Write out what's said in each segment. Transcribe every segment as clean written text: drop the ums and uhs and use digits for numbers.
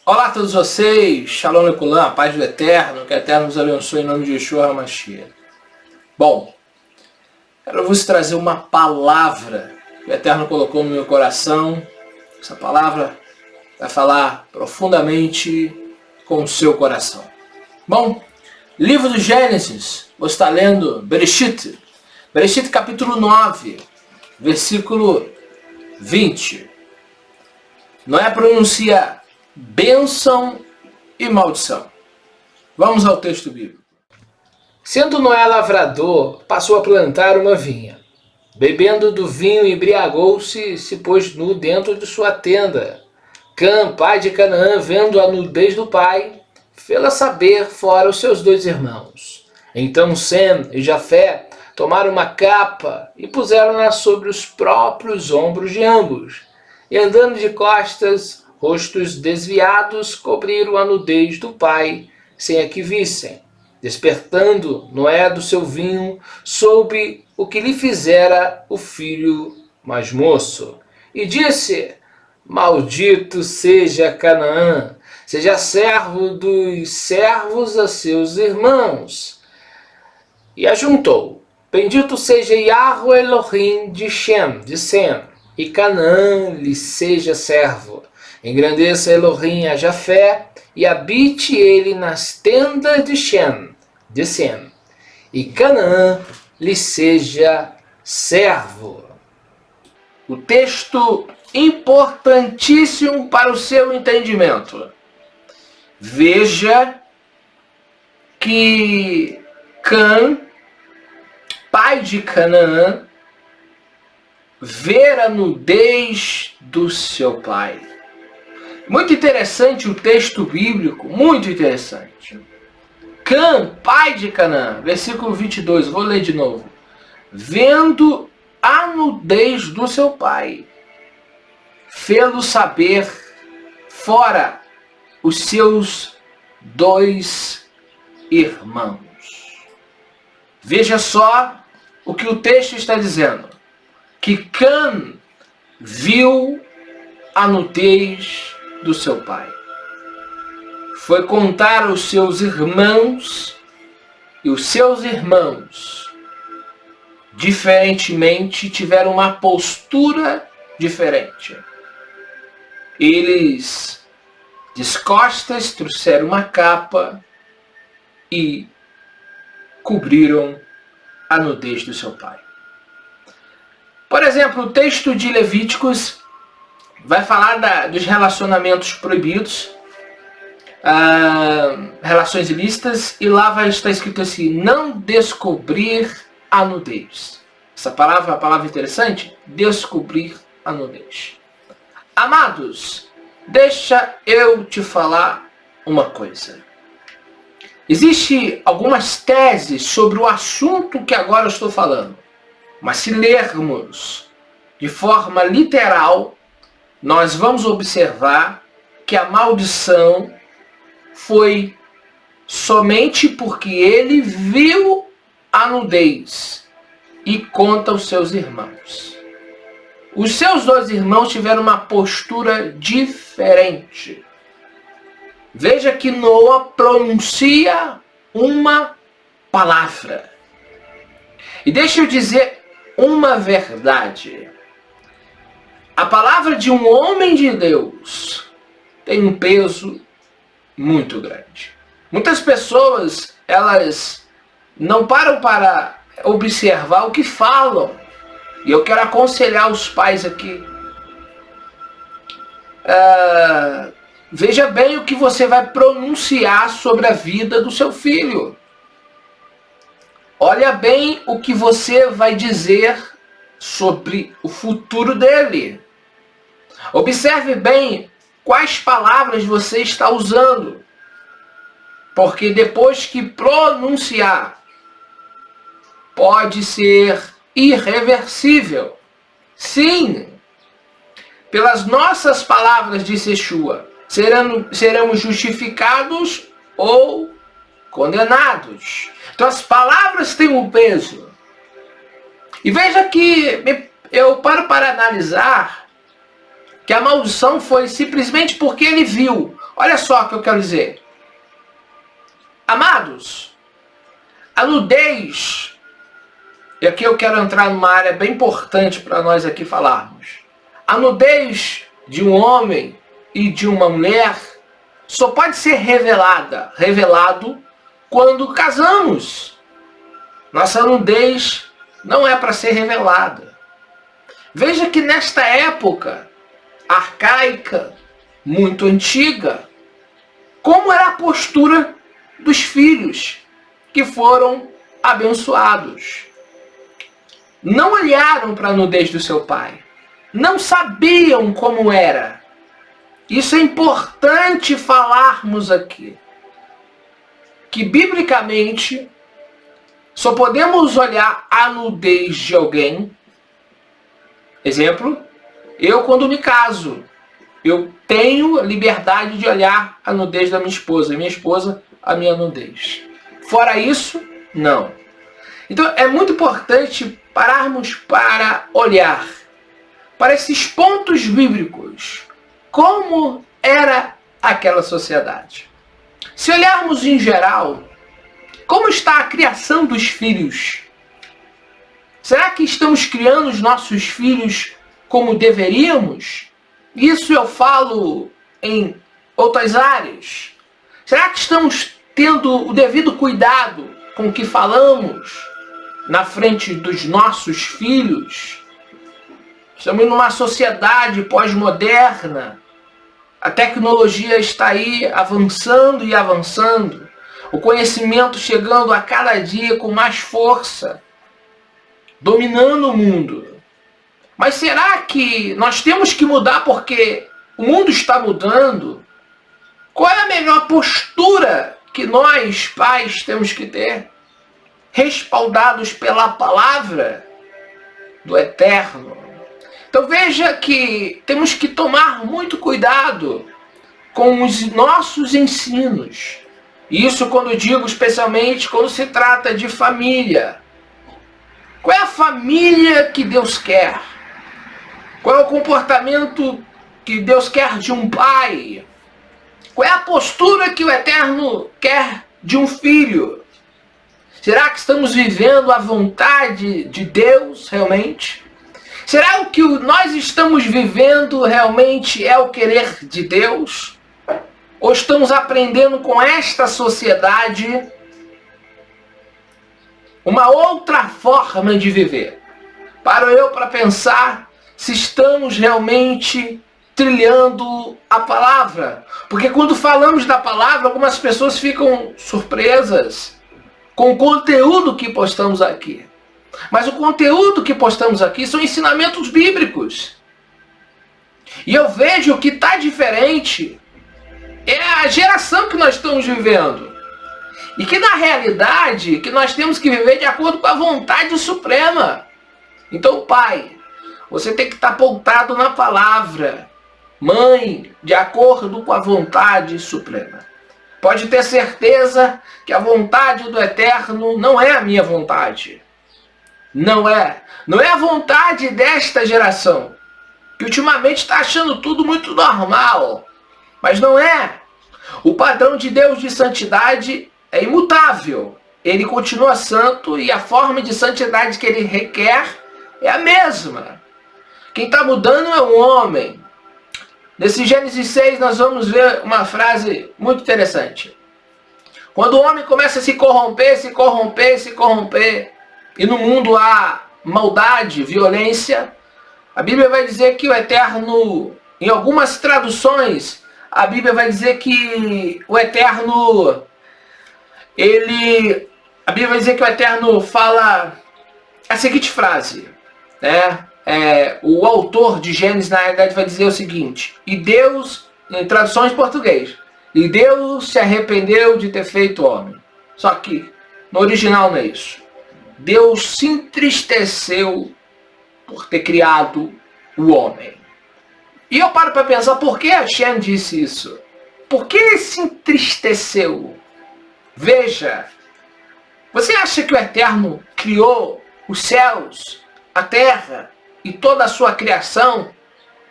Olá a todos vocês, Shalom Leculam, a paz do Eterno, que o Eterno nos abençoe em nome de Yeshua HaMashiach. Bom, quero vos trazer uma palavra que o Eterno colocou no meu coração. Essa palavra vai falar profundamente com o seu coração. Bom, livro do Gênesis, vou estar lendo Bereshit capítulo 9, versículo 20. Noé pronuncia bênção e maldição. Vamos ao texto bíblico. Sendo Noé lavrador, passou a plantar uma vinha. Bebendo do vinho, embriagou-se e se pôs nu dentro de sua tenda. Cã, pai de Canaã, vendo a nudez do pai, fê-la saber fora os seus dois irmãos. Então Sem e Jafé tomaram uma capa e puseram-na sobre os próprios ombros de ambos. E andando de costas, rostos desviados, cobriram a nudez do pai, sem a que vissem. Despertando Noé do seu vinho, soube o que lhe fizera o filho mais moço. E disse: Maldito seja Canaã, seja servo dos servos a seus irmãos. E ajuntou: Bendito seja Yahweh Elohim de Sem, e Canaã lhe seja servo. Engrandeça Elohim a Jafé, e habite ele nas tendas de Sem, e Canaã lhe seja servo. O texto importantíssimo para o seu entendimento. Veja que Cã, pai de Canaã, ver a nudez do seu pai. Muito interessante o texto bíblico, muito interessante. Cã, pai de Canaã, versículo 22, vou ler de novo. Vendo a nudez do seu pai, fê-lo saber fora os seus dois irmãos. Veja só o que o texto está dizendo. Que Cã viu a nudez do seu pai. Foi contar aos seus irmãos, e os seus irmãos, diferentemente, tiveram uma postura diferente. Eles, descostas, trouxeram uma capa e cobriram a nudez do seu pai. Por exemplo, o texto de Levíticos vai falar dos relacionamentos proibidos, relações ilícitas, e lá vai estar escrito assim: não descobrir a nudez. Essa palavra é uma palavra interessante, descobrir a nudez. Amados, deixa eu te falar uma coisa. Existem algumas teses sobre o assunto que agora eu estou falando, mas se lermos de forma literal, nós vamos observar que a maldição foi somente porque ele viu a nudez e conta aos seus irmãos. Os seus dois irmãos tiveram uma postura diferente. Veja que Noé pronuncia uma palavra. E deixa eu dizer uma verdade. A palavra de um homem de Deus tem um peso muito grande. Muitas pessoas, elas não param para observar o que falam. E eu quero aconselhar os pais aqui. Veja bem o que você vai pronunciar sobre a vida do seu filho. Olha bem o que você vai dizer sobre o futuro dele. Observe bem quais palavras você está usando. Porque depois que pronunciar, pode ser irreversível. Sim, pelas nossas palavras, disse Yeshua, seremos justificados ou condenados. Então as palavras têm um peso. E veja que eu paro para analisar que a maldição foi simplesmente porque ele viu. Olha só o que eu quero dizer. Amados, a nudez, e aqui eu quero entrar numa área bem importante para nós aqui falarmos. A nudez de um homem e de uma mulher só pode ser revelado quando casamos. Nossa nudez não é para ser revelada. Veja que nesta época arcaica, muito antiga, como era a postura dos filhos que foram abençoados. Não olharam para a nudez do seu pai. Não sabiam como era. Isso é importante falarmos aqui. Que biblicamente só podemos olhar a nudez de alguém. Exemplo, eu quando me caso, eu tenho liberdade de olhar a nudez da minha esposa a minha nudez. Fora isso, não. Então é muito importante pararmos para olhar para esses pontos bíblicos, como era aquela sociedade. Se olharmos em geral, como está a criação dos filhos? Será que estamos criando os nossos filhos como deveríamos? Isso eu falo em outras áreas. Será que estamos tendo o devido cuidado com o que falamos na frente dos nossos filhos? Estamos numa sociedade pós-moderna. A tecnologia está aí avançando e avançando. O conhecimento chegando a cada dia com mais força, dominando o mundo. Mas será que nós temos que mudar porque o mundo está mudando? Qual é a melhor postura que nós, pais, temos que ter? Respaldados pela palavra do Eterno. Então veja que temos que tomar muito cuidado com os nossos ensinos. Isso quando digo especialmente quando se trata de família. Qual é a família que Deus quer? Qual é o comportamento que Deus quer de um pai? Qual é a postura que o Eterno quer de um filho? Será que estamos vivendo a vontade de Deus realmente? Será que o que nós estamos vivendo realmente é o querer de Deus? Ou estamos aprendendo com esta sociedade uma outra forma de viver? Paro eu para pensar se estamos realmente trilhando a palavra. Porque quando falamos da palavra, algumas pessoas ficam surpresas com o conteúdo que postamos aqui. Mas o conteúdo que postamos aqui são ensinamentos bíblicos. E eu vejo que está diferente é a geração que nós estamos vivendo. E que na realidade, que nós temos que viver de acordo com a vontade suprema. Então, pai, você tem que estar pautado na palavra. Mãe, de acordo com a vontade suprema. Pode ter certeza que a vontade do Eterno não é a minha vontade. Não é. Não é a vontade desta geração, que ultimamente está achando tudo muito normal. Mas não é. O padrão de Deus de santidade é imutável. Ele continua santo e a forma de santidade que ele requer é a mesma. Quem está mudando é o homem. Nesse Gênesis 6 nós vamos ver uma frase muito interessante. Quando o homem começa a se corromper, e no mundo há maldade, violência, a Bíblia vai dizer que o Eterno, em algumas traduções, a Bíblia vai dizer que o Eterno, a Bíblia vai dizer que o Eterno fala a seguinte frase, né? O autor de Gênesis, na realidade, vai dizer o seguinte: e Deus, em traduções em português, e Deus se arrependeu de ter feito homem. Só que, no original não é isso. Deus se entristeceu por ter criado o homem. E eu paro para pensar, por que Hashem disse isso? Por que ele se entristeceu? Veja, você acha que o Eterno criou os céus, a terra e toda a sua criação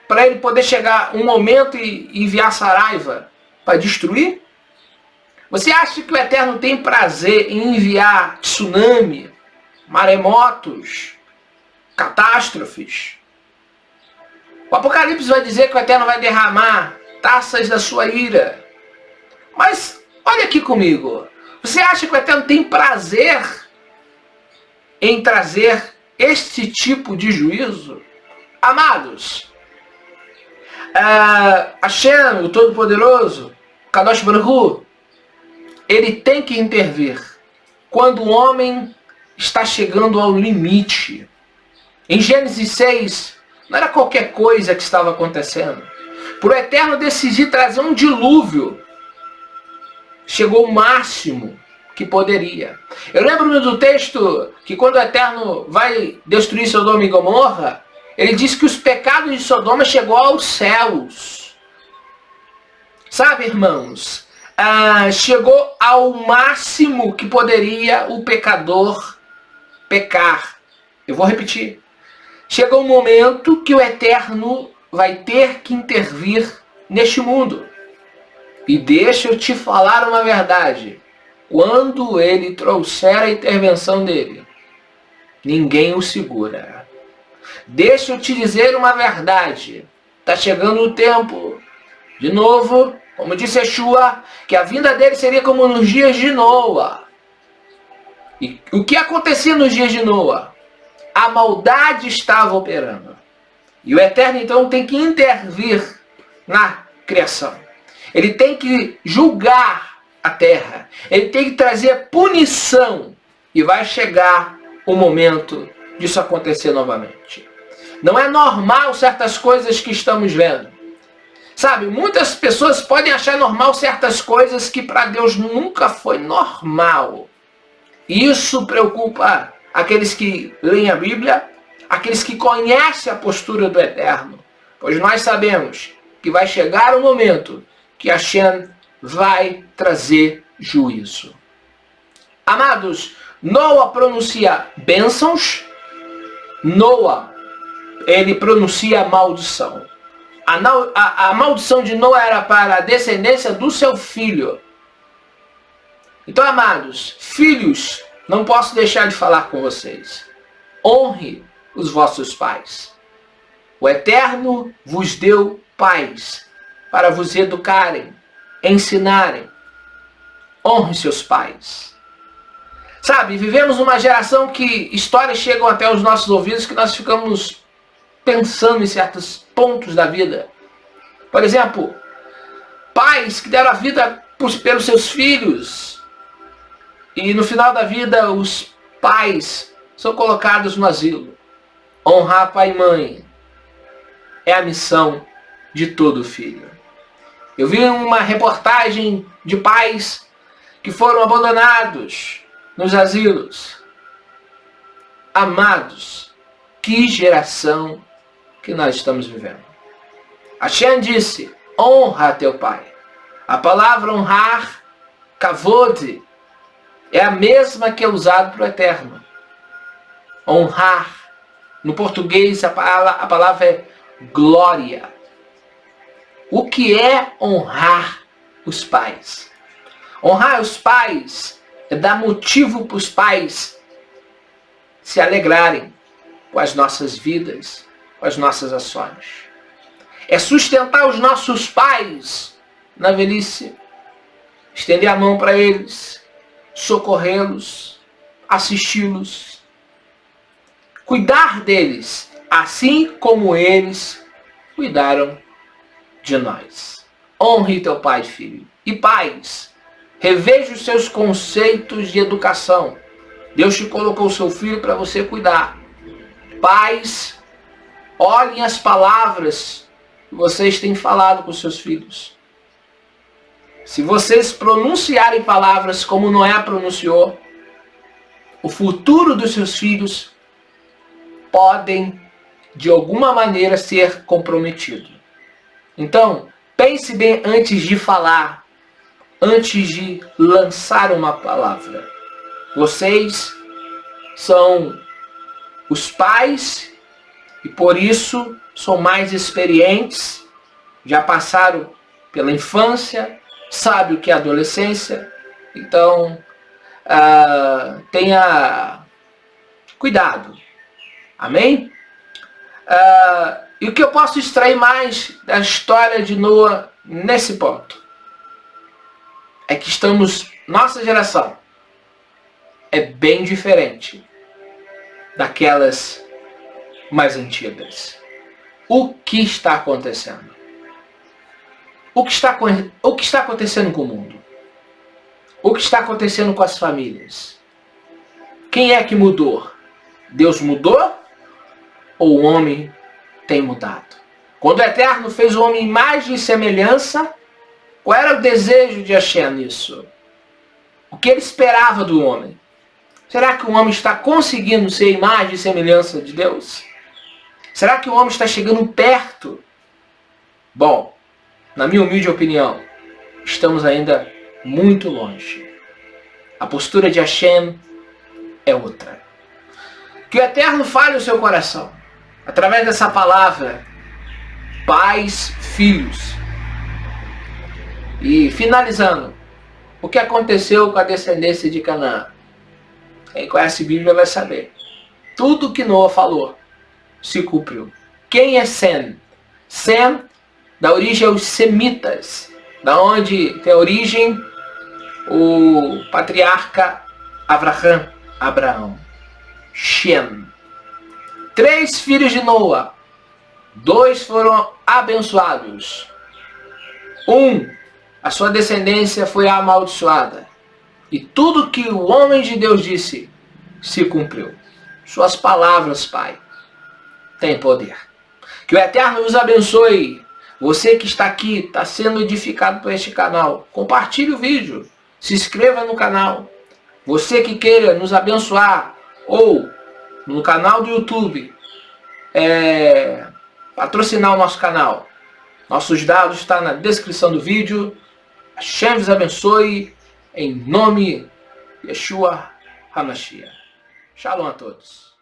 para ele poder chegar um momento e enviar Saraiva para destruir? Você acha que o Eterno tem prazer em enviar tsunami, maremotos, catástrofes? O Apocalipse vai dizer que o Eterno vai derramar taças da sua ira. Mas olha aqui comigo. Você acha que o Eterno tem prazer em trazer este tipo de juízo? Amados, Hashem, o Todo-Poderoso, Kadosh Baruch Hu, ele tem que intervir quando o homem está chegando ao limite. Em Gênesis 6, não era qualquer coisa que estava acontecendo. Por o Eterno decidir trazer um dilúvio, chegou o máximo que poderia. Eu lembro-me do texto que quando o Eterno vai destruir Sodoma e Gomorra, ele diz que os pecados de Sodoma chegou aos céus. Sabe, irmãos, chegou ao máximo que poderia o pecador pecar. Eu vou repetir. Chegou um momento que o Eterno vai ter que intervir neste mundo. E deixa eu te falar uma verdade. Quando ele trouxer a intervenção dele, ninguém o segura. Deixa eu te dizer uma verdade. Está chegando o tempo, de novo, como disse Yeshua, que a vinda dele seria como nos dias de Noa. E o que acontecia nos dias de Noa? A maldade estava operando. E o Eterno então tem que intervir na criação. Ele tem que julgar a terra. Ele tem que trazer punição. E vai chegar o momento disso acontecer novamente. Não é normal certas coisas que estamos vendo. Sabe, muitas pessoas podem achar normal certas coisas que para Deus nunca foi normal. E isso preocupa aqueles que leem a Bíblia, aqueles que conhecem a postura do Eterno. Pois nós sabemos que vai chegar o momento que Hashem vai trazer juízo. Amados, Noa pronuncia bênçãos, Noa, ele pronuncia maldição. A maldição de Noa era para a descendência do seu filho. Então, amados, filhos, não posso deixar de falar com vocês. Honre os vossos pais. O Eterno vos deu pais para vos educarem, ensinarem. Honre seus pais. Sabe, vivemos numa geração que histórias chegam até os nossos ouvidos que nós ficamos pensando em certos pontos da vida. Por exemplo, pais que deram a vida pelos seus filhos e no final da vida os pais são colocados no asilo. Honrar pai e mãe é a missão de todo filho. Eu vi uma reportagem de pais que foram abandonados nos asilos. Amados, que geração que nós estamos vivendo. Hashem disse, honra teu pai. A palavra honrar, kavod, é a mesma que é usada para o Eterno. Honrar. No português a palavra é glória. O que é honrar os pais? Honrar os pais é dar motivo para os pais se alegrarem com as nossas vidas, com as nossas ações. É sustentar os nossos pais na velhice, estender a mão para eles, socorrê-los, assisti-los, cuidar deles, assim como eles cuidaram de nós. Honre teu pai, filho. E pais, reveja os seus conceitos de educação. Deus te colocou o seu filho para você cuidar. Pais, olhem as palavras que vocês têm falado com seus filhos. Se vocês pronunciarem palavras como Noé pronunciou, o futuro dos seus filhos podem, de alguma maneira, ser comprometido. Então, pense bem antes de falar, antes de lançar uma palavra. Vocês são os pais e por isso são mais experientes, já passaram pela infância, sabe o que é adolescência, então tenha cuidado. Amém? E o que eu posso extrair mais da história de Noa nesse ponto? É que nossa geração é bem diferente daquelas mais antigas. O que está acontecendo? O que está acontecendo com o mundo? O que está acontecendo com as famílias? Quem é que mudou? Deus mudou? Ou o homem tem mudado? Quando o Eterno fez o homem imagem e semelhança, qual era o desejo de Hashem nisso? O que ele esperava do homem? Será que o homem está conseguindo ser imagem e semelhança de Deus? Será que o homem está chegando perto? Bom, na minha humilde opinião, estamos ainda muito longe. A postura de Hashem é outra. Que o Eterno fale o seu coração, através dessa palavra, pais, filhos. E finalizando, o que aconteceu com a descendência de Canaã? Quem conhece a Bíblia vai saber. Tudo que Noa falou se cumpriu. Quem é Sem? Sem dá origem aos semitas, da onde tem origem o patriarca Abraão. Shem. 3 filhos de Noa. 2 foram abençoados. 1, a sua descendência foi amaldiçoada. E tudo que o homem de Deus disse se cumpriu. Suas palavras, Pai, têm poder. Que o Eterno nos abençoe. Você que está aqui, está sendo edificado por este canal, compartilhe o vídeo. Se inscreva no canal. Você que queira nos abençoar, ou no canal do YouTube, patrocinar o nosso canal. Nossos dados estão na descrição do vídeo. Hashem vos abençoe. Em nome de Yeshua HaMashiach. Shalom a todos.